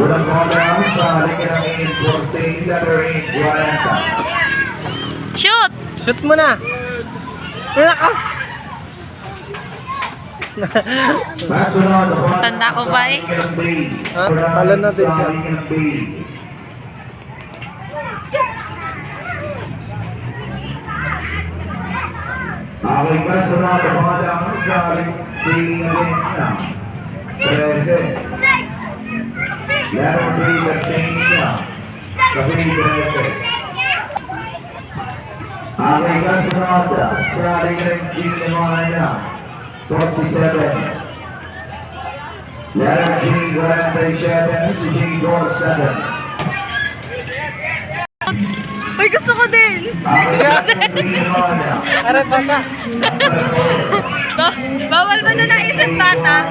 Unang bola sa halika ng 8-14, letter 8, 40. Shoot! Shoot mo na. Wala ka. Masunod, Tanda ko ba eh? Ha? Talo na din siya. Okay, kasunod, bola sa halika na 13. Letter 3, siya. Sa 13. Okay, kasunod, sa halika ng 47. Letter G, 47, si G, 47. Uy, gusto ko din! Aray bata. Bawal ba na naisip bata?